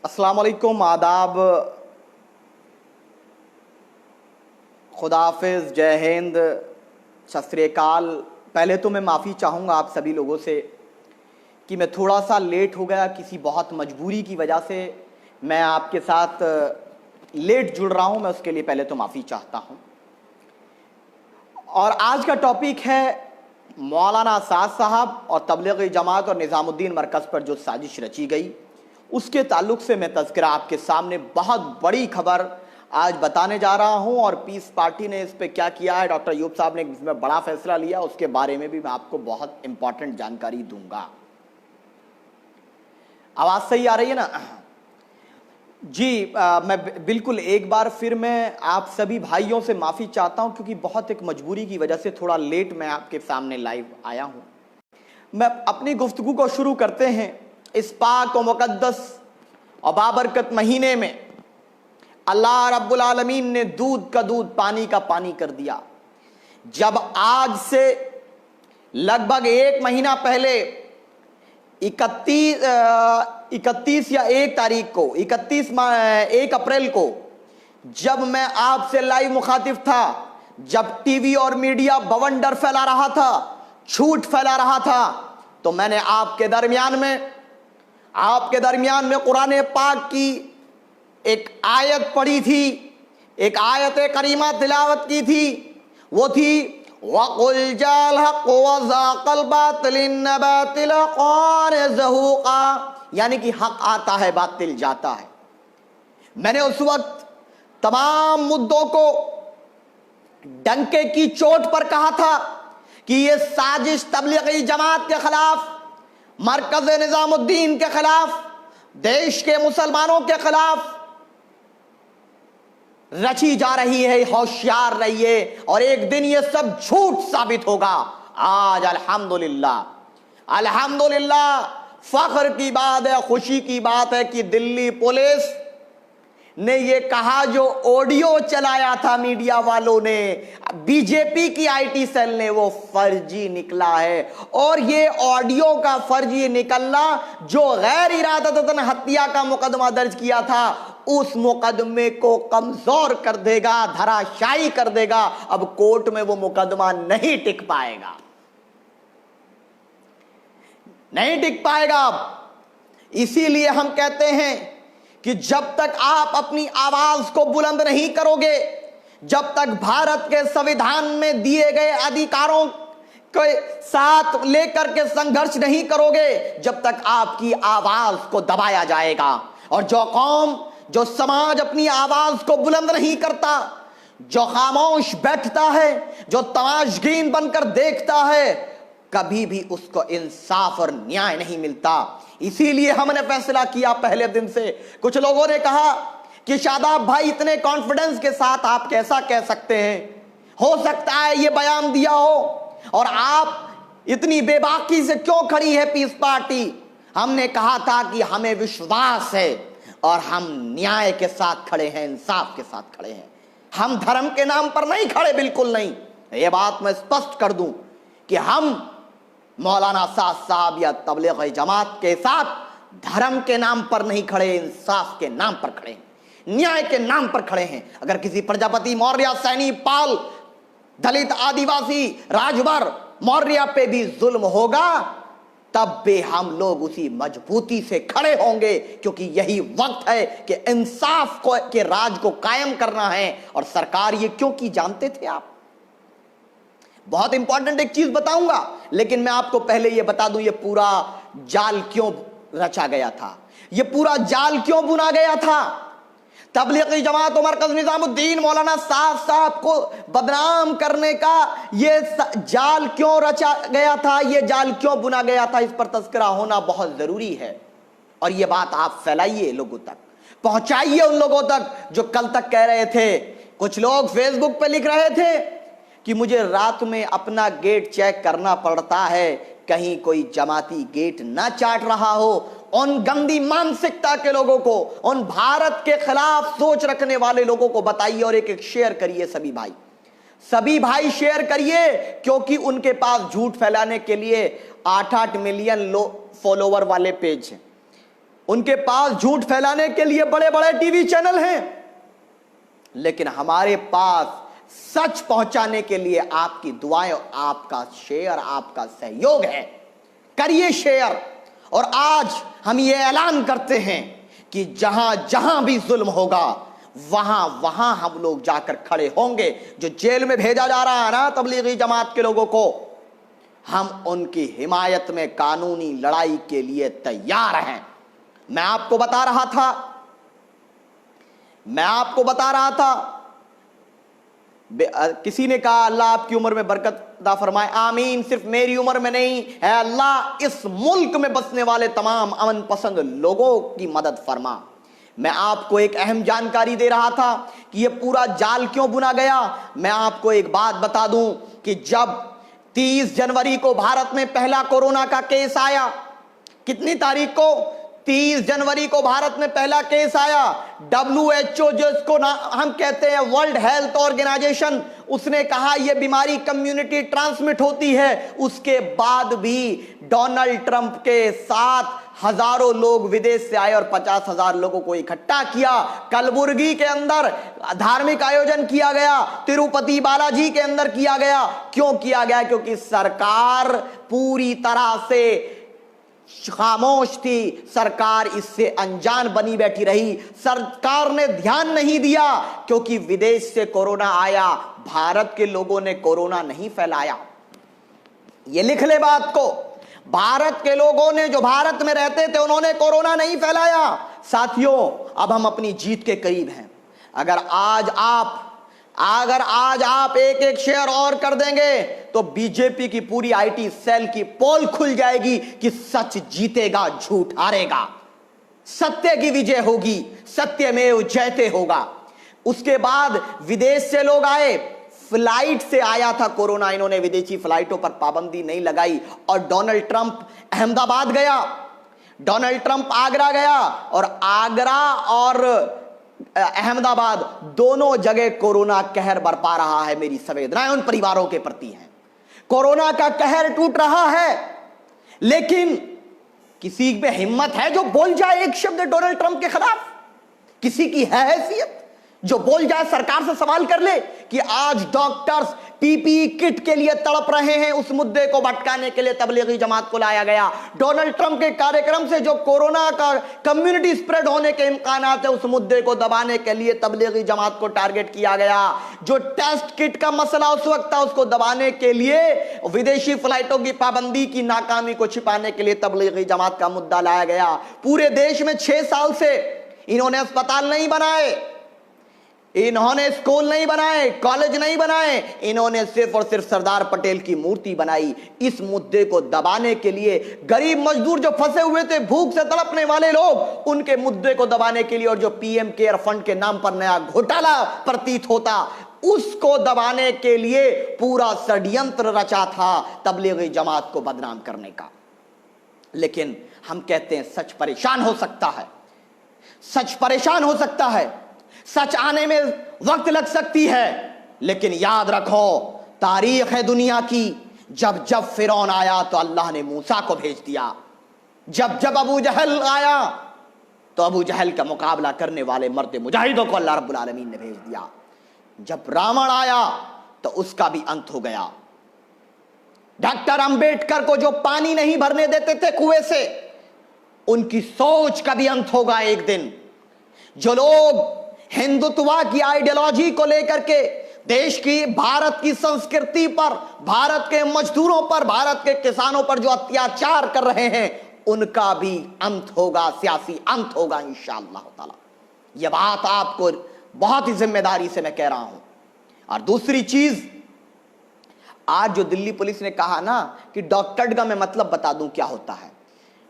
अस्सलाम वालेकुम, आदाब, खुदा हाफिज़, जय हिंद, सत श्री अकाल। पहले तो मैं माफ़ी चाहूँगा आप सभी लोगों से कि मैं थोड़ा सा लेट हो गया, किसी बहुत मजबूरी की वजह से मैं आपके साथ लेट जुड़ रहा हूँ। मैं उसके लिए पहले तो माफ़ी चाहता हूँ। और आज का टॉपिक है मौलाना साद साहब और तबलीगी जमात और निज़ामुद्दीन मरकज़ पर जो साजिश रची गई, उसके ताल्लुक़ से मैं तज़किरा आपके सामने बहुत बड़ी खबर आज बताने जा रहा हूं। और पीस पार्टी ने इस पे क्या किया है, डॉक्टर अयूब साहब ने इसमें बड़ा फैसला लिया, उसके बारे में भी मैं आपको बहुत इंपॉर्टेंट जानकारी दूंगा। आवाज़ सही आ रही है ना जी? मैं बिल्कुल एक बार फिर मैं आप सभी भाइयों से माफ़ी चाहता हूं क्योंकि बहुत एक मजबूरी की वजह से थोड़ा लेट मैं आपके सामने लाइव आया हूं। मैं अपनी गुफ्तगू को शुरू करते हैं इस पाक और मुकद्दस और बाबरकत महीने में। अल्लाह रब्बुल आलमीन ने दूध का दूध, पानी का पानी कर दिया। जब आज से लगभग 1 महीना पहले 31 या 1 तारीख को 1 अप्रैल को जब मैं आपसे लाइव मुखातिब था, जब टीवी और मीडिया बवंडर फैला रहा था, झूठ फैला रहा था, तो मैंने आपके दरमियान में कुरान पाक की एक आयत पढ़ी थी, एक आयत करीमा तिलावत की थी। वो थी वक़ुल जाल हक़ व ज़ाक़ल बातिल इन्न बातिल कान ज़हूक़ा, यानी कि हक आता है बातिल जाता है। मैंने उस वक्त तमाम मुद्दों को डंके की चोट पर कहा था कि ये साजिश तबलीगी जमात के खिलाफ, मरकज़ निज़ामुद्दीन के खिलाफ, देश के मुसलमानों के खिलाफ रची जा रही है। होशियार रहिए और एक दिन ये सब झूठ साबित होगा। आज अल्हम्दुलिल्लाह फख्र की बात है, खुशी की बात है कि दिल्ली पुलिस ने ये कहा, जो ऑडियो चलाया था मीडिया वालों ने, बीजेपी की आईटी सेल ने, वो फर्जी निकला है। और ये ऑडियो का फर्जी निकलना, जो गैर इरादतन हत्या का मुकदमा दर्ज किया था, उस मुकदमे को कमजोर कर देगा, धराशायी कर देगा। अब कोर्ट में वो मुकदमा नहीं टिक पाएगा, नहीं टिक पाएगा। इसीलिए हम कहते हैं कि जब तक आप अपनी आवाज को बुलंद नहीं करोगे, जब तक भारत के संविधान में दिए गए अधिकारों के साथ लेकर के संघर्ष नहीं करोगे, जब तक आपकी आवाज को दबाया जाएगा। और जो कौम, जो समाज अपनी आवाज को बुलंद नहीं करता, जो खामोश बैठता है, जो तमाशगीन बनकर देखता है, कभी भी उसको इंसाफ और न्याय नहीं मिलता। इसीलिए हमने फैसला किया पहले दिन से। कुछ लोगों ने कहा कि शादाब भाई, इतने कॉन्फिडेंस के साथ आप कैसा कह सकते हैं, हो सकता है ये बयान दिया हो, और आप इतनी बेबाकी से क्यों खड़ी है पीस पार्टी? हमने कहा था कि हमें विश्वास है और हम न्याय के साथ खड़े हैं, इंसाफ के साथ खड़े हैं। हम धर्म के नाम पर नहीं खड़े, बिल्कुल नहीं। ये बात मैं स्पष्ट कर दूं कि हम मौलाना साद साहब या तबलीगी जमात के साथ धर्म के नाम पर नहीं खड़े, इंसाफ के नाम पर खड़े हैं, न्याय के नाम पर खड़े हैं। अगर किसी प्रजापति मौर्य, सैनी, पाल, दलित, आदिवासी, राजवर, मौर्य पे भी जुल्म होगा, तब भी हम लोग उसी मजबूती से खड़े होंगे, क्योंकि यही वक्त है कि इंसाफ को के राज को कायम करना है। और सरकार ये क्यों की जानते थे आप? बहुत इंपॉर्टेंट एक चीज बताऊंगा, लेकिन मैं आपको पहले यह बता दूं, यह पूरा जाल क्यों रचा गया था, यह पूरा जाल क्यों बुना गया था। तबलीगी जमात और मरकज़ निज़ामुद्दीन मौलाना साद साहब को बदनाम करने का यह जाल क्यों रचा गया था, यह जाल क्यों बुना गया था, इस पर तज़किरा होना बहुत जरूरी है। और यह बात आप फैलाइए, लोगों तक पहुंचाइए, उन लोगों तक जो कल तक कह रहे थे। कुछ लोग फेसबुक पे लिख रहे थे कि मुझे रात में अपना गेट चेक करना पड़ता है, कहीं कोई जमाती गेट ना चाट रहा हो। उन गंदी मानसिकता के लोगों को, उन भारत के खिलाफ सोच रखने वाले लोगों को बताइए और एक एक शेयर करिए। सभी भाई शेयर करिए, क्योंकि उनके पास झूठ फैलाने के लिए 8-8 मिलियन फॉलोवर वाले पेज हैं। उनके पास झूठ फैलाने के लिए बड़े बड़े टीवी चैनल हैं, लेकिन हमारे पास सच पहुंचाने के लिए आपकी दुआएं, आपका शेयर, आपका सहयोग है। करिए शेयर। और आज हम ये ऐलान करते हैं कि जहां जहां भी जुल्म होगा वहां वहां हम लोग जाकर खड़े होंगे। जो जेल में भेजा जा रहा है ना तबलीगी जमात के लोगों को, हम उनकी हिमायत में कानूनी लड़ाई के लिए तैयार हैं। मैं आपको बता रहा था, किसी ने कहा अल्लाह आपकी उम्र में बरकत अता फरमाए। आमीन। सिर्फ मेरी उम्र में नहीं है, अल्लाह इस मुल्क में बसने वाले तमाम अमन पसंद लोगों की मदद फरमा। मैं आपको एक अहम जानकारी दे रहा था कि यह पूरा जाल क्यों बुना गया। मैं आपको एक बात बता दूं कि जब 30 जनवरी को भारत में पहला कोरोना का केस आया, कितनी तारीख को? 30 जनवरी को भारत में पहला केस आया। WHO, जिसको हम कहते हैं वर्ल्ड हेल्थ ऑर्गेनाइजेशन, उसने कहा यह बीमारी कम्युनिटी ट्रांसमिट होती है। उसके बाद भी डोनाल्ड ट्रंप के साथ हजारों लोग विदेश से आए और 50,000 लोगों को इकट्ठा किया। कलबुर्गी के अंदर धार्मिक आयोजन किया गया, तिरुपति बालाजी के अंदर किया गया। क्यों किया गया? क्योंकि सरकार पूरी तरह से खामोश थी, सरकार इससे अनजान बनी बैठी रही। सरकार ने ध्यान नहीं दिया क्योंकि विदेश से कोरोना आया, भारत के लोगों ने कोरोना नहीं फैलाया। ये लिख ले बात को। भारत के लोगों ने, जो भारत में रहते थे, उन्होंने कोरोना नहीं फैलाया। साथियों, अब हम अपनी जीत के करीब हैं। अगर आज आप एक एक शेयर और कर देंगे तो बीजेपी की पूरी आईटी सेल की पोल खुल जाएगी कि सच जीतेगा, झूठ हारेगा, सत्य की विजय होगी, सत्यमेव जयते होगा। उसके बाद विदेश से लोग आए, फ्लाइट से आया था कोरोना, इन्होंने विदेशी फ्लाइटों पर पाबंदी नहीं लगाई। और डोनाल्ड ट्रंप अहमदाबाद गया, डोनाल्ड ट्रंप आगरा गया, और आगरा और अहमदाबाद दोनों जगह कोरोना कहर बरपा रहा है। मेरी संवेदनाएं उन परिवारों के प्रति हैं। कोरोना का कहर टूट रहा है, लेकिन किसी में हिम्मत है जो बोल जाए एक शब्द डोनाल्ड ट्रंप के खिलाफ? किसी की है हैसियत जो बोल जाए, सरकार से सवाल कर ले कि आज डॉक्टर्स पीपीई किट के लिए तड़प रहे हैं? उस मुद्दे को भटकाने के लिए तबलीगी जमात को लाया गया। डोनाल्ड ट्रंप के कार्यक्रम से जो कोरोना का कम्युनिटी स्प्रेड होने के इम्कानात है, उस मुद्दे को दबाने के लिए तबलीगी जमात को टारगेट किया गया। जो टेस्ट किट का मसला उस वक्त था, उसको दबाने के लिए विदेशी फ्लाइटों की पाबंदी की नाकामी को छिपाने के लिए तबलीगी जमात का मुद्दा लाया गया। पूरे देश में 6 साल से इन्होंने अस्पताल नहीं बनाए, इन्होंने स्कूल नहीं बनाए, कॉलेज नहीं बनाए, इन्होंने सिर्फ और सिर्फ सरदार पटेल की मूर्ति बनाई। इस मुद्दे को दबाने के लिए गरीब मजदूर जो फंसे हुए थे, भूख से तड़पने वाले लोग, उनके मुद्दे को दबाने के लिए, और जो पीएम केयर फंड के नाम पर नया घोटाला प्रतीत होता, उसको दबाने के लिए पूरा षड्यंत्र रचा था तबलीगी जमात को बदनाम करने का। लेकिन हम कहते हैं सच परेशान हो सकता है, सच परेशान हो सकता है, सच आने में वक्त लग सकती है, लेकिन याद रखो, तारीख है दुनिया की, जब जब फिरौन आया तो अल्लाह ने मूसा को भेज दिया, जब जब अबू जहल आया तो अबू जहल का मुकाबला करने वाले मर्द मुजाहिदों को अल्लाह रब्बुल आलमीन ने भेज दिया, जब रावण आया तो उसका भी अंत हो गया। डॉक्टर अंबेडकर को जो पानी नहीं भरने देते थे कुएं से, उनकी सोच का भी अंत होगा एक दिन। जो लोग हिंदुत्व की आइडियोलॉजी को लेकर के देश की, भारत की संस्कृति पर, भारत के मजदूरों पर, भारत के किसानों पर जो अत्याचार कर रहे हैं, उनका भी अंत होगा, सियासी अंत होगा इंशाअल्लाह ताला। यह बात आपको बहुत ही जिम्मेदारी से मैं कह रहा हूं। और दूसरी चीज, आज जो दिल्ली पुलिस ने कहा ना कि डॉक्टर्ड का मैं मतलब बता दूं क्या होता है।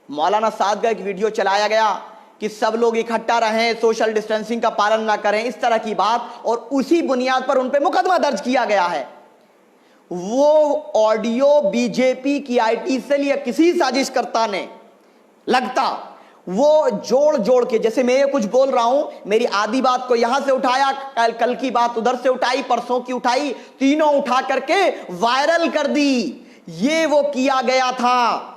मौलाना साद का एक वीडियो चलाया गया कि सब लोग इकट्ठा रहें, सोशल डिस्टेंसिंग का पालन ना करें, इस तरह की बात, और उसी बुनियाद पर उन पे मुकदमा दर्ज किया गया है। वो ऑडियो बीजेपी की आईटी सेल या किसी साजिशकर्ता ने, लगता वो जोड़ जोड़ के, जैसे मैं ये कुछ बोल रहा हूं, मेरी आधी बात को यहां से उठाया, कल की बात उधर से उठाई, परसों की उठाई, तीनों उठा करके वायरल कर दी। ये वो किया गया था।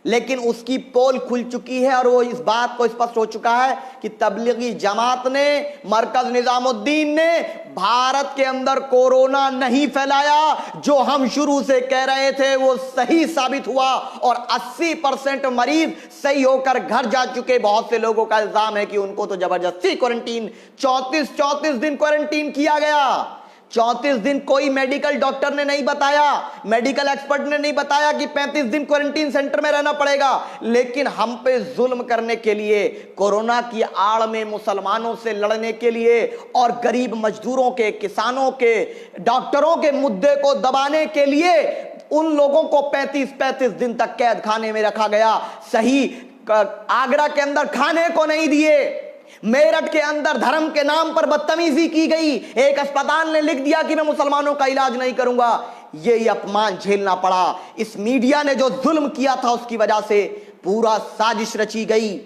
लेकिन उसकी पोल खुल चुकी है और वो इस बात को स्पष्ट हो चुका है कि तबलीगी जमात ने, मरकज निजामुद्दीन ने भारत के अंदर कोरोना नहीं फैलाया। जो हम शुरू से कह रहे थे वो सही साबित हुआ और 80% मरीज सही होकर घर जा चुके। बहुत से लोगों का इल्जाम है कि उनको तो जबरदस्ती क्वारंटीन 34 दिन क्वारंटीन किया गया। 34 दिन कोई मेडिकल डॉक्टर ने नहीं बताया, मेडिकल एक्सपर्ट ने नहीं बताया कि 35 दिन क्वारंटीन सेंटर में रहना पड़ेगा। लेकिन हम पे जुल्म करने के लिए, कोरोना की आड़ में मुसलमानों से लड़ने के लिए और गरीब मजदूरों के, किसानों के, डॉक्टरों के मुद्दे को दबाने के लिए उन लोगों को 35 दिन तक कैद खाने में रखा गया। सही आगरा के अंदर खाने को नहीं दिए, मेरठ के अंदर धर्म के नाम पर बदतमीजी की गई। एक अस्पताल ने लिख दिया कि मैं मुसलमानों का इलाज नहीं करूंगा। यही अपमान झेलना पड़ा। इस मीडिया ने जो जुल्म किया था उसकी वजह से पूरा साजिश रची गई,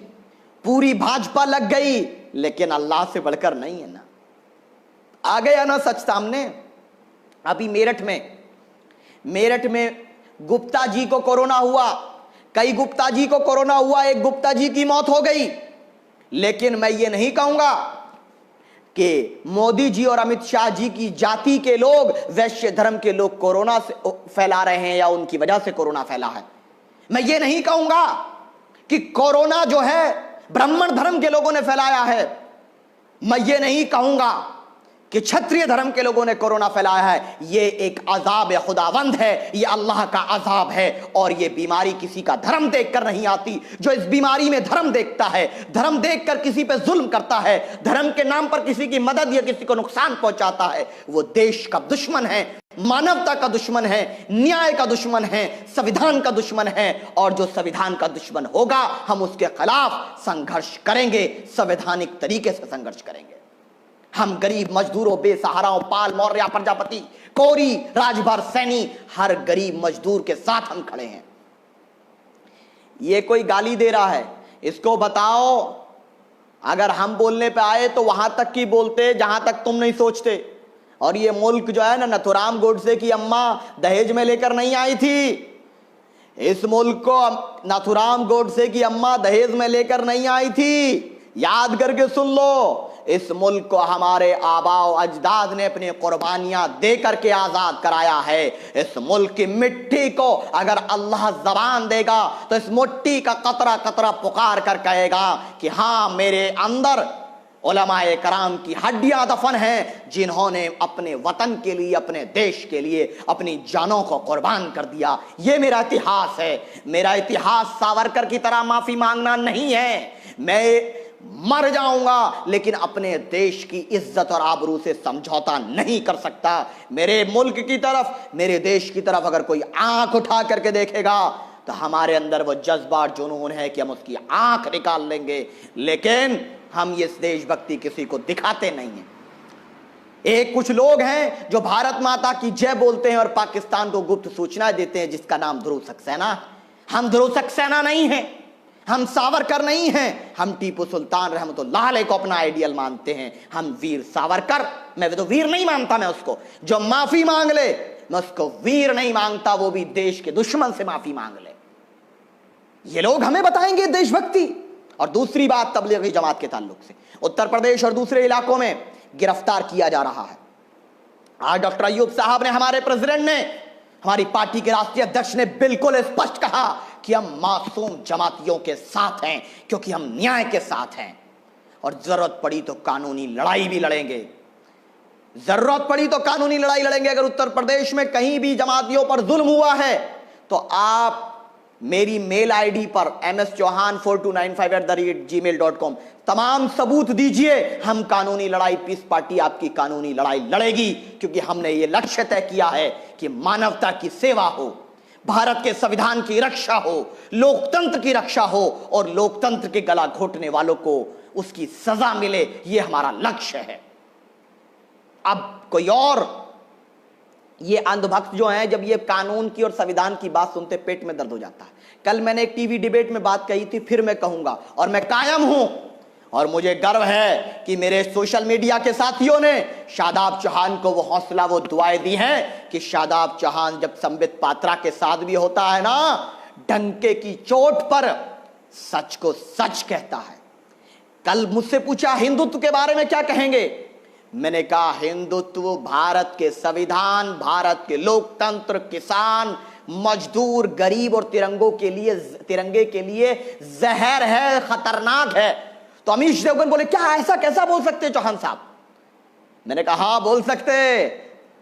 पूरी भाजपा लग गई। लेकिन अल्लाह से बढ़कर नहीं है ना। आ गया ना सच सामने। अभी मेरठ में गुप्ता जी को कोरोना हुआ, कई गुप्ता जी को कोरोना हुआ, एक गुप्ता जी की मौत हो गई। लेकिन मैं ये नहीं कहूंगा कि मोदी जी और अमित शाह जी की जाति के लोग, वैश्य धर्म के लोग कोरोना से फैला रहे हैं या उनकी वजह से कोरोना फैला है। मैं ये नहीं कहूंगा कि कोरोना जो है ब्राह्मण धर्म के लोगों ने फैलाया है। मैं ये नहीं कहूंगा कि क्षत्रिय धर्म के लोगों ने कोरोना फैलाया है। ये एक अजाब खुदावंद है, ये अल्लाह का अजाब है। और ये बीमारी किसी का धर्म देखकर नहीं आती। जो इस बीमारी में धर्म देखता है, धर्म देखकर किसी पे जुल्म करता है, धर्म के नाम पर किसी की मदद या किसी को नुकसान पहुंचाता है, वो देश का दुश्मन है, मानवता का दुश्मन है, न्याय का दुश्मन है, संविधान का दुश्मन है। और जो संविधान का दुश्मन होगा हम उसके खिलाफ संघर्ष करेंगे, संवैधानिक तरीके से संघर्ष करेंगे। हम गरीब मजदूरों, बेसहाराओं, पाल, मौर्य, प्रजापति, कोरी, राजभर, सैनी, हर गरीब मजदूर के साथ हम खड़े हैं। ये कोई गाली दे रहा है, इसको बताओ अगर हम बोलने पे आए तो वहां तक की बोलते जहां तक तुम नहीं सोचते। और ये मुल्क जो है ना, नथुराम गोडसे की अम्मा दहेज में लेकर नहीं आई थी। इस मुल्क को नथुराम गोडसे की अम्मा दहेज में लेकर नहीं आई थी। याद करके सुन लो, इस मुल्क को हमारे आबाओ अजदाद ने अपनी कुर्बानियां दे करके आजाद कराया है। इस मुल्क की मिट्टी को अगर अल्लाह जबान देगा तो इस मिट्टी का कतरा कतरा पुकार कर कहेगा कि हाँ, मेरे अंदर उलमाए कराम की हड्डियां दफन हैं, जिन्होंने अपने वतन के लिए, अपने देश के लिए अपनी जानों को कुर्बान कर दिया। ये मेरा इतिहास है। मेरा इतिहास सावरकर की तरह माफी मांगना नहीं है। मैं मर जाऊंगा लेकिन अपने देश की इज्जत और आबरू से समझौता नहीं कर सकता। मेरे मुल्क की तरफ, मेरे देश की तरफ अगर कोई आंख उठा करके देखेगा तो हमारे अंदर वो जज्बा और जुनून है कि हम उसकी आंख निकाल लेंगे। लेकिन हम ये देशभक्ति किसी को दिखाते नहीं हैं। एक कुछ लोग हैं जो भारत माता की जय बोलते हैं और पाकिस्तान को गुप्त सूचना देते हैं, जिसका नाम ध्रुव सक्सेना। हम ध्रुव सक्सेना नहीं हैं, हम सावरकर नहीं हैं, हम टीपू सुल्तान रहमतुल्लाह अलैह को अपना आइडियल मानते हैं। हम वीर सावरकर, मैं तो वीर नहीं मानता मैं उसको, जो माफी मांग ले मैं उसको वीर नहीं मांगता, वो भी देश के दुश्मन से माफी मांग ले। ये लोग हमें बताएंगे देशभक्ति। और दूसरी बात तबलीगी जमात के ताल्लुक से, उत्तर प्रदेश और दूसरे इलाकों में गिरफ्तार किया जा रहा है। आज डॉक्टर अय्यूब साहब ने, हमारे प्रेसिडेंट ने, हमारी पार्टी के राष्ट्रीय अध्यक्ष ने बिल्कुल स्पष्ट कहा कि हम मासूम जमातियों के साथ हैं, क्योंकि हम न्याय के साथ हैं और जरूरत पड़ी तो कानूनी लड़ाई भी लड़ेंगे। जरूरत पड़ी तो कानूनी लड़ाई लड़ेंगे। अगर उत्तर प्रदेश में कहीं भी जमातियों पर जुल्म हुआ है तो आप मेरी मेल आईडी पर mschauhan4295@gmail.com तमाम सबूत दीजिए। हम कानूनी लड़ाई, पीस पार्टी आपकी कानूनी लड़ाई लड़ेगी, क्योंकि हमने ये लक्ष्य तय किया है कि मानवता की सेवा हो, भारत के संविधान की रक्षा हो, लोकतंत्र की रक्षा हो और लोकतंत्र के गला घोटने वालों को उसकी सजा मिले। ये हमारा लक्ष्य है। अब कोई और, ये अंधभक्त जो हैं, जब ये कानून की और संविधान की बात सुनते पेट में दर्द हो जाता है। कल मैंने एक टीवी डिबेट में बात कही थी, फिर मैं कहूंगा और मैं कायम हूं। और मुझे गर्व है कि मेरे सोशल मीडिया के साथियों ने शादाब चौहान को वो हौसला, वो दुआएं दी हैं कि शादाब चौहान जब संबित पात्रा के साथ भी होता है ना, डंके की चोट पर सच को सच कहता है। कल मुझसे पूछा हिंदुत्व के बारे में क्या कहेंगे, मैंने कहा हिंदुत्व भारत के संविधान, भारत के लोकतंत्र, किसान, मजदूर, गरीब और तिरंगे के लिए जहर है, खतरनाक है। तो अमीश देवगन बोले क्या ऐसा कैसा बोल सकते हैं चौहान साहब? मैंने कहा हाँ बोल सकते,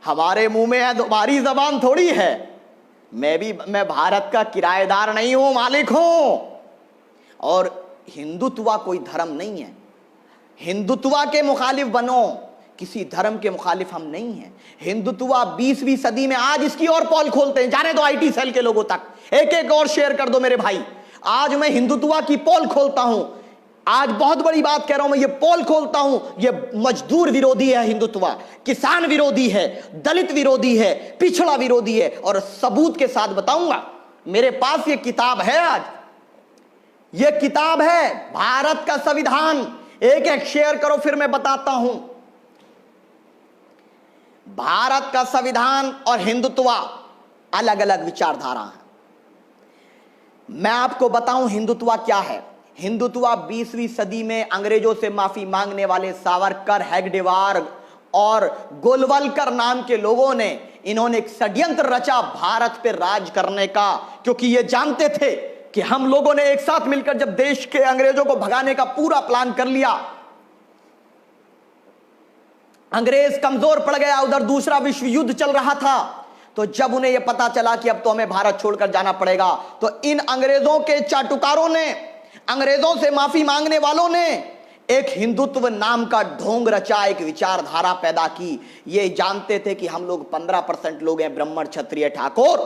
हमारे मुंह में है, तुम्हारी जबान थोड़ी है। मैं भारत का किराएदार नहीं हूं, मालिक हूं। और हिंदुत्व कोई धर्म नहीं है, हिंदुत्व के मुखालिफ बनो, किसी धर्म के मुखालिफ हम नहीं हैं। हिंदुत्व 20वीं सदी में आज इसकी और पोल खोलते हैं, जाने दो आईटी सेल के लोगों तक, एक एक और शेयर कर दो मेरे भाई। आज मैं हिंदुत्व की पोल खोलता हूं, आज बहुत बड़ी बात कह रहा हूं मैं, ये पोल खोलता हूं। ये मजदूर विरोधी है हिंदुत्व, किसान विरोधी है, दलित विरोधी है, पिछड़ा विरोधी है, और सबूत के साथ बताऊंगा। मेरे पास ये किताब है, आज ये किताब है भारत का संविधान। एक एक शेयर करो फिर मैं बताता हूं। भारत का संविधान और हिंदुत्व अलग अलग विचारधारा है। मैं आपको बताऊं हिंदुत्व क्या है। हिंदुत्व 20वीं सदी में अंग्रेजों से माफी मांगने वाले सावरकर, हेगडेवार और गोलवलकर नाम के लोगों ने, इन्होंने एक षड्यंत्र रचा भारत पर राज करने का, क्योंकि ये जानते थे कि हम लोगों ने एक साथ मिलकर जब देश के अंग्रेजों को भगाने का पूरा प्लान कर लिया, अंग्रेज कमजोर पड़ गया, उधर दूसरा विश्व युद्ध चल रहा था, तो जब उन्हें यह पता चला कि अब तो हमें भारत छोड़कर जाना पड़ेगा, तो इन अंग्रेजों के चाटुकारों ने, अंग्रेजों से माफी मांगने वालों ने एक हिंदुत्व नाम का ढोंग रचा, एक विचारधारा पैदा की। ये जानते थे कि हम लोग 15% लोग हैं, ब्राह्मण, क्षत्रिय, ठाकुर,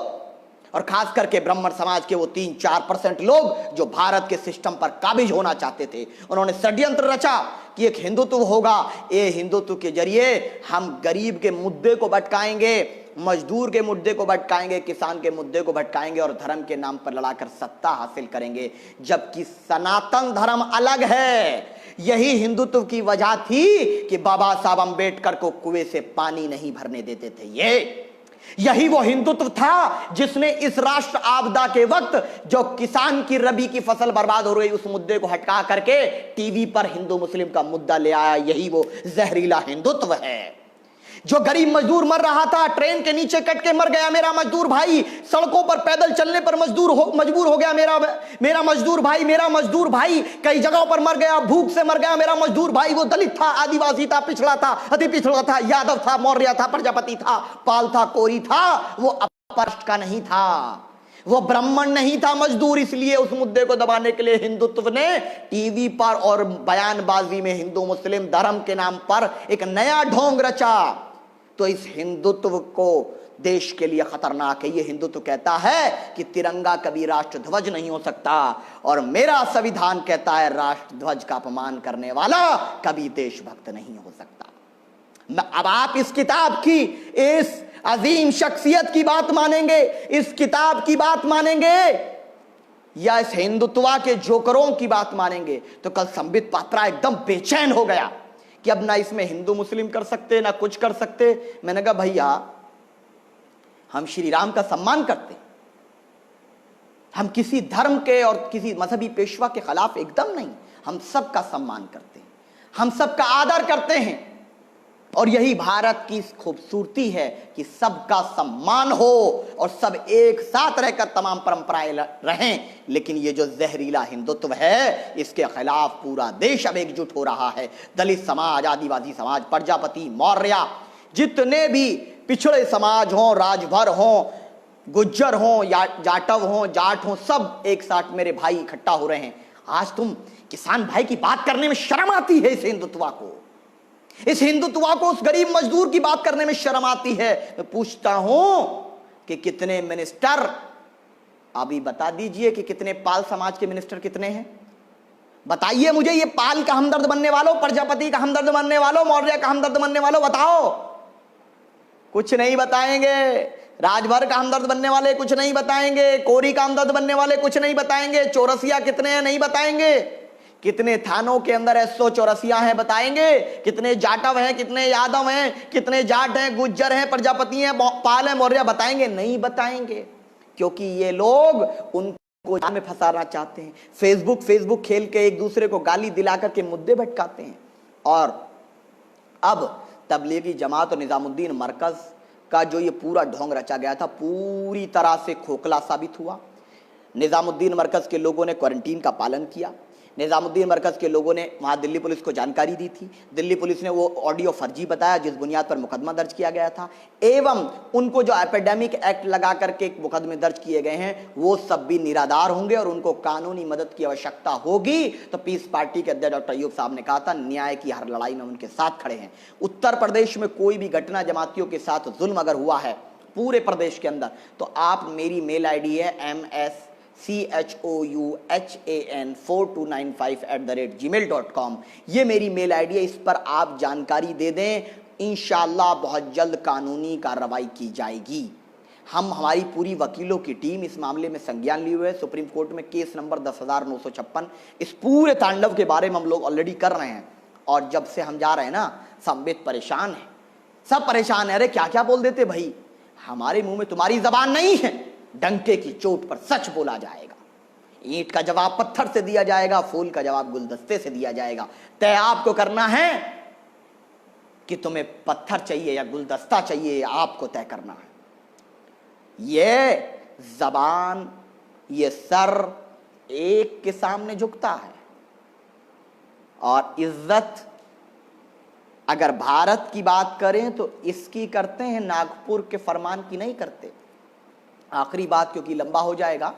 और खास करके ब्राह्मण समाज के वो 3-4% लोग जो भारत के सिस्टम पर काबिज होना चाहते थे। उन्होंने षड्यंत्र रचा कि एक हिंदुत्व होगा, ये हिंदुत्व के जरिए हम गरीब के मुद्दे को भटकाएंगे, मजदूर के मुद्दे को भटकाएंगे, किसान के मुद्दे को भटकाएंगे और धर्म के नाम पर लड़ाकर सत्ता हासिल करेंगे। जबकि सनातन धर्म अलग है। यही हिंदुत्व की वजह थी कि बाबा साहब अंबेडकर को कुएं से पानी नहीं भरने देते थे। यही वो हिंदुत्व था जिसने इस राष्ट्र आपदा के वक्त जो किसान की रबी की फसल बर्बाद हो रही, उस मुद्दे को हटका करके टीवी पर हिंदू मुस्लिम का मुद्दा ले आया। यही वो जहरीला हिंदुत्व है। जो गरीब मजदूर मर रहा था, ट्रेन के नीचे कट के मर गया मेरा मजदूर भाई, सड़कों पर पैदल चलने पर मजबूर हो गया मेरा मजदूर भाई, कई जगहों पर मर गया, भूख से मर गया मेरा मजदूर भाई। वो दलित था, आदिवासी था, पिछड़ा था, अति पिछड़ा था, यादव था, मौर्य था, प्रजापति था, पाल था, कोरी था, वो अपरष्ट का नहीं था, वो ब्राह्मण नहीं था मजदूर। इसलिए उस मुद्दे को दबाने के लिए हिंदुत्व ने टीवी पर और बयानबाजी में हिंदू मुस्लिम धर्म के नाम पर एक नया ढोंग रचा। तो इस हिंदुत्व को देश के लिए खतरनाक है। ये हिंदुत्व कहता है कि तिरंगा कभी राष्ट्रध्वज नहीं हो सकता, और मेरा संविधान कहता है राष्ट्रध्वज का अपमान करने वाला कभी देशभक्त नहीं हो सकता। अब आप इस किताब की, इस अजीम शख्सियत की बात मानेंगे, इस किताब की बात मानेंगे, या इस हिंदुत्व के जोकरों की बात मानेंगे? तो कल संबित पात्रा एकदम बेचैन हो गया कि अब ना इसमें हिंदू मुस्लिम कर सकते, ना कुछ कर सकते। मैंने कहा भैया हम श्री राम का सम्मान करते, हम किसी धर्म के और किसी मजहबी पेशवा के खिलाफ एकदम नहीं, हम सबका सम्मान करते हैं, हम सबका आदर करते हैं। और यही भारत की खूबसूरती है कि सबका सम्मान हो और सब एक साथ रहकर तमाम परंपराएं रहें। लेकिन ये जो जहरीला हिंदुत्व है, इसके खिलाफ पूरा देश अब एकजुट हो रहा है। दलित समाज, आदिवासी समाज, प्रजापति, मौर्य, जितने भी पिछड़े समाज हों, राजभर हों, गुज्जर हों, जाटव हों, जाट हों, सब एक साथ मेरे भाई इकट्ठा हो रहे हैं। आज तुम किसान भाई की बात करने में शर्म आती है, इस हिंदुत्व को, इस हिंदुत्व को, उस गरीब मजदूर की बात करने में शर्म आती है। मैं पूछता हूं कि कितने मिनिस्टर, अभी बता दीजिए कि कितने पाल समाज के मिनिस्टर कितने हैं? बताइए मुझे। ये पाल का हमदर्द बनने वालों, प्रजापति का हमदर्द बनने वालों, मौर्य का हमदर्द बनने वालों, बताओ। कुछ नहीं बताएंगे। राजभर का हमदर्द बनने वाले कुछ नहीं बताएंगे, कोरी का हमदर्द बनने वाले कुछ नहीं बताएंगे, चौरसिया कितने हैं नहीं बताएंगे, कितने थानों के अंदर 184 हैं बताएंगे, कितने जाटव हैं, कितने यादव हैं, कितने जाट हैं, गुज्जर हैं, प्रजापति हैं, पाल हैं, मौर्य, बताएंगे नहीं बताएंगे। क्योंकि ये लोग उन को जाल में फंसाना चाहते हैं। फेसबुक खेल के एक दूसरे को गाली दिला करके मुद्दे भटकाते हैं। और अब तबलीगी जमात और निजामुद्दीन मरकज का जो ये पूरा ढोंग रचा गया था पूरी तरह से खोखला साबित हुआ। निजामुद्दीन मरकज के लोगों ने क्वारंटीन का पालन किया। निजामुद्दीन मरकज के लोगों ने वहाँ दिल्ली पुलिस को जानकारी दी थी। दिल्ली पुलिस ने वो ऑडियो फर्जी बताया जिस बुनियाद पर मुकदमा दर्ज किया गया था, एवं उनको जो एपिडेमिक एक्ट लगा करके मुकदमे दर्ज किए गए हैं वो सब भी निराधार होंगे और उनको कानूनी मदद की आवश्यकता होगी। तो पीस पार्टी के अध्यक्ष डॉक्टर अयूब साहब ने कहा था न्याय की हर लड़ाई में उनके साथ खड़े हैं। उत्तर प्रदेश में कोई भी घटना जमातियों के साथ जुल्म अगर हुआ है पूरे प्रदेश के अंदर, तो आप मेरी मेल आईडी है mschouhan4295@gmail.com, ये मेरी मेल आईडी है, इस पर आप जानकारी दे दें। इंशाअल्लाह बहुत जल्द कानूनी कार्रवाई की जाएगी। हमारी पूरी वकीलों की टीम इस मामले में संज्ञान लिए हुए है। सुप्रीम कोर्ट में केस नंबर 10,956 इस पूरे तांडव के बारे में हम लोग ऑलरेडी कर रहे हैं। और जब से हम जा रहे हैं ना, संबित परेशान है, सब परेशान है। अरे क्या क्या बोल देते भाई, हमारे मुंह में तुम्हारी जबान नहीं है। डंके की चोट पर सच बोला जाएगा। ईंट का जवाब पत्थर से दिया जाएगा, फूल का जवाब गुलदस्ते से दिया जाएगा। तय आपको करना है कि तुम्हें पत्थर चाहिए या गुलदस्ता चाहिए, आपको तय करना है। ये जबान, ये सर एक के सामने झुकता है। और इज्जत अगर भारत की बात करें तो इसकी करते हैं, नागपुर के फरमान की नहीं करते। आखिरी बात, क्योंकि लंबा हो जाएगा,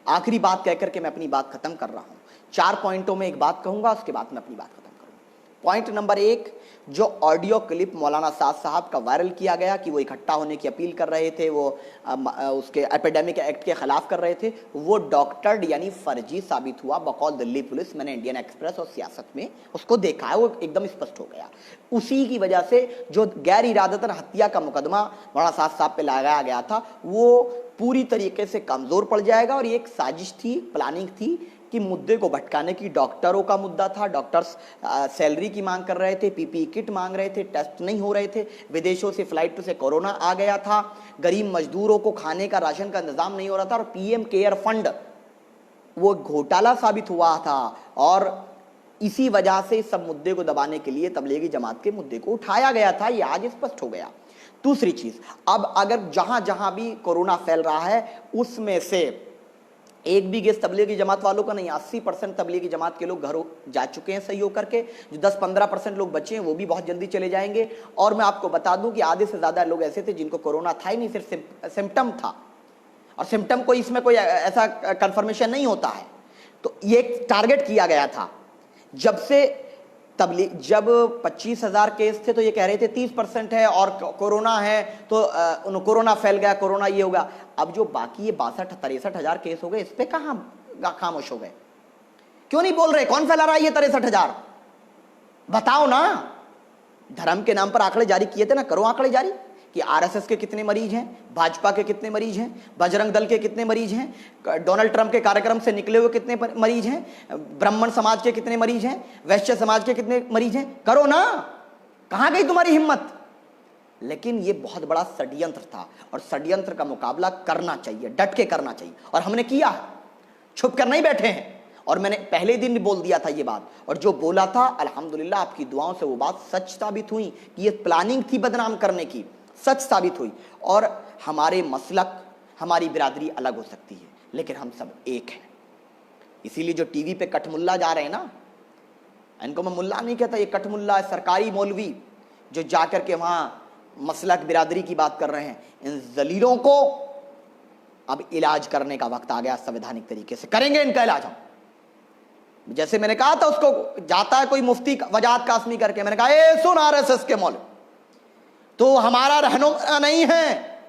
आखिरी बात कहकर के मैं अपनी बात खत्म कर रहा हूं। 4 पॉइंटों में एक बात कहूंगा, उसके बाद मैं अपनी बात खत्म करूंगा। पॉइंट नंबर 1, जो ऑडियो क्लिप मौलाना साद साहब का वायरल किया गया कि वो इकट्ठा होने की अपील कर रहे थे, वो उसके एपिडेमिक एक्ट के खिलाफ कर रहे थे, वो डॉक्टर्ड यानी फर्जी साबित हुआ बकौल दिल्ली पुलिस। मैंने इंडियन एक्सप्रेस और सियासत में उसको देखा है, वो एकदम स्पष्ट हो गया। उसी की वजह से जो गैर इरादतन हत्या का मुकदमा मौलाना साद साहब पे लगाया गया था वो पूरी तरीके से कमजोर पड़ जाएगा। और ये एक साजिश थी, प्लानिंग थी कि मुद्दे को भटकाने की। डॉक्टरों का मुद्दा था, डॉक्टर्स सैलरी की मांग कर रहे थे, पीपीई किट मांग रहे थे, टेस्ट नहीं हो रहे थे, विदेशों से फ्लाइट से कोरोना आ गया था, गरीब मजदूरों को खाने का, राशन का इंतजाम नहीं हो रहा था, और पीएम केयर फंड वो घोटाला साबित हुआ था। और इसी वजह से इस सब मुद्दे को दबाने के लिए तबलीगी जमात के मुद्दे को उठाया गया था, ये आज स्पष्ट हो गया। दूसरी चीज, अब अगर जहां जहां भी कोरोना फैल रहा है उसमें से एक भी केस तबलीगी जमात वालों का नहीं, 80% तबलीगी जमात के लोग घरों जा चुके हैं सही होकर के। जो 10-15% लोग बचे हैं वो भी बहुत जल्दी चले जाएंगे। और मैं आपको बता दूं कि आधे से ज्यादा लोग ऐसे थे जिनको कोरोना था ही नहीं, सिर्फ सिम्टम था, और सिम्टम कोई इसमें कोई ऐसा कंफर्मेशन नहीं होता है। तो ये टारगेट किया गया था। जब 25,000 केस थे तो ये कह रहे थे 30% है और कोरोना है तो कोरोना फैल गया, कोरोना ये होगा। अब जो बाकी ये 62-63,000 केस हो गए, इस पे कहां खामोश हो गए? क्यों नहीं बोल रहे? कौन फैला रहा है ये 63,000? बताओ ना। धर्म के नाम पर आंकड़े जारी किए थे ना, करो आंकड़े जारी कि आरएसएस के कितने मरीज हैं, भाजपा के कितने मरीज हैं, बजरंग दल के कितने मरीज हैं, डोनाल्ड ट्रंप के कार्यक्रम से निकले हुए कितने मरीज हैं, ब्राह्मण समाज के कितने मरीज हैं, वैश्य समाज के कितने मरीज हैं। करो ना, कहां गई तुम्हारी हिम्मत? लेकिन ये बहुत बड़ा षड्यंत्र था और षड्यंत्र का मुकाबला करना चाहिए, डट के करना चाहिए। और हमने किया है, छुप कर नहीं बैठे हैं। और मैंने पहले दिन भी बोल दिया था ये बात, और जो बोला था अल्हम्दुलिल्लाह आपकी दुआओं से वो बात सच साबित हुई कि ये प्लानिंग थी बदनाम करने की, सच साबित हुई। और हमारे मसलक, हमारी बिरादरी अलग हो सकती है लेकिन हम सब एक हैं। इसीलिए जो टीवी पे कठमुल्ला जा रहे हैं ना, इनको मैं मुल्ला नहीं कहता, ये कठमुल्ला है, सरकारी मौलवी जो जाकर के वहां मसलक बिरादरी की बात कर रहे हैं। इन जलीलों को अब इलाज करने का वक्त आ गया, संवैधानिक तरीके से करेंगे इनका इलाज हम। जैसे मैंने कहा था, उसको जाता है कोई मुफ्ती वजाहत कासमी करके, मैंने कहा ए सुन आरएसएस के मौलवी, तो हमारा रहनुमा नहीं है,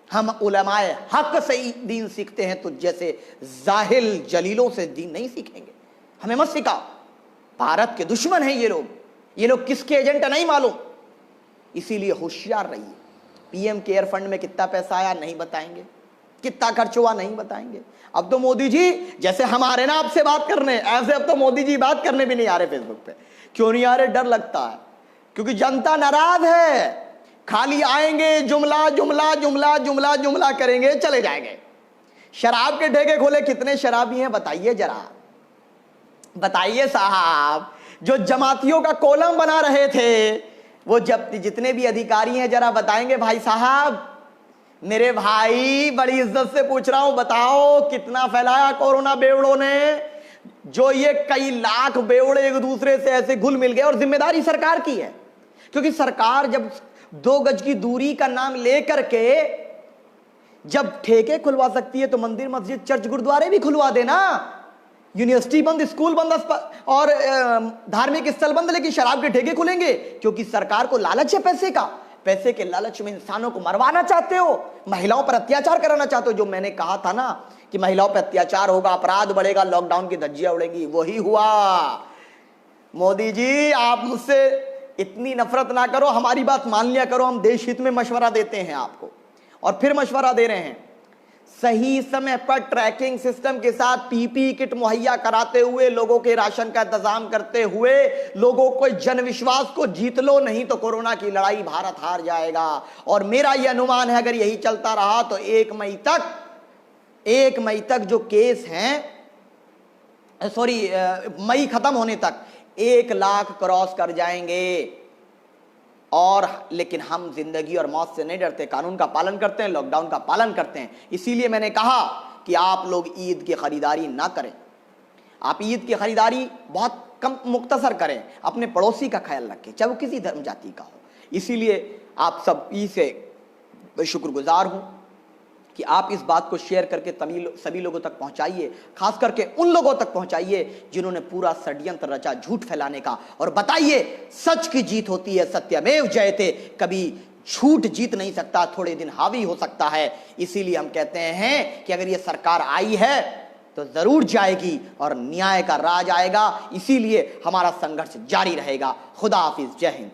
हम उलमाए हक से ही दीन सीखते हैं, तो जैसे जाहिल जलीलों से दीन नहीं सीखेंगे। हमें मत सिखा, भारत के दुश्मन हैं ये लोग किसके एजेंट नहीं मालूम। इसीलिए होशियार रहिए। पीएम केयर फंड में कितना पैसा आया नहीं बताएंगे, कितना खर्च हुआ नहीं बताएंगे। अब तो मोदी जी जैसे हम आ रहे ना आपसे बात करने, ऐसे अब तो मोदी जी बात करने भी नहीं आ रहे फेसबुक पे। क्यों नहीं आ रहे? डर लगता है, क्योंकि जनता नाराज है। खाली आएंगे, जुमला जुमला जुमला जुमला जुमला करेंगे, चले जाएंगे। शराब के ठेके खोले, कितने शराबी हैं बताइए जरा, बताइए साहब। जो जमातियों का कोलम बना रहे थे, वो जब जितने भी अधिकारी हैं जरा बताएंगे भाई साहब, मेरे भाई बड़ी इज्जत से पूछ रहा हूं, बताओ कितना फैलाया कोरोना बेवड़ों ने, जो ये कई लाख बेवड़े एक दूसरे से ऐसे घुल मिल गए। और जिम्मेदारी सरकार की है, क्योंकि सरकार जब 2 गज की दूरी का नाम लेकर के जब ठेके खुलवा सकती है, तो मंदिर मस्जिद चर्च गुरुद्वारे भी खुलवा देना। यूनिवर्सिटी बंद, स्कूल बंद और धार्मिक स्थल बंद, लेकिन शराब के ठेके खुलेंगे, क्योंकि सरकार को लालच है पैसे का। पैसे के लालच में इंसानों को मरवाना चाहते हो, महिलाओं पर अत्याचार कराना चाहते हो। जो मैंने कहा था ना कि महिलाओं पर अत्याचार होगा, अपराध बढ़ेगा, लॉकडाउन की धज्जियां उड़ेंगी, वही हुआ। मोदी जी, आप मुझसे इतनी नफरत ना करो, हमारी बात मान लिया करो। हम देश हित में मशवरा देते हैं आपको, और फिर मशवरा दे रहे हैं। सही समय पर ट्रैकिंग सिस्टम के साथ पीपीई किट मुहैया कराते हुए, लोगों के राशन का इंतजाम करते हुए, लोगों को जन विश्वास को जीत लो, नहीं तो कोरोना की लड़ाई भारत हार जाएगा। और मेरा यह अनुमान है, अगर यही चलता रहा तो 1 मई तक जो केस हैं, मई खत्म होने तक 1 लाख क्रॉस कर जाएंगे। और लेकिन हम जिंदगी और मौत से नहीं डरते, कानून का पालन करते हैं, लॉकडाउन का पालन करते हैं। इसीलिए मैंने कहा कि आप लोग ईद की खरीदारी ना करें। आप ईद की खरीदारी बहुत कम मुख्तसर करें, अपने पड़ोसी का ख्याल रखें, चाहे वो किसी धर्म जाति का हो। इसीलिए आप सब ई से शुक्रगुजार हूं कि आप इस बात को शेयर करके सभी लोगों तक पहुंचाइए, खास करके उन लोगों तक पहुंचाइए जिन्होंने पूरा षड्यंत्र रचा झूठ फैलाने का। और बताइए, सच की जीत होती है, सत्यमेव जयते। कभी झूठ जीत नहीं सकता, थोड़े दिन हावी हो सकता है। इसीलिए हम कहते हैं कि अगर ये सरकार आई है तो जरूर जाएगी और न्याय का राज आएगा। इसीलिए हमारा संघर्ष जारी रहेगा। खुदा हाफिज, जय हिंद।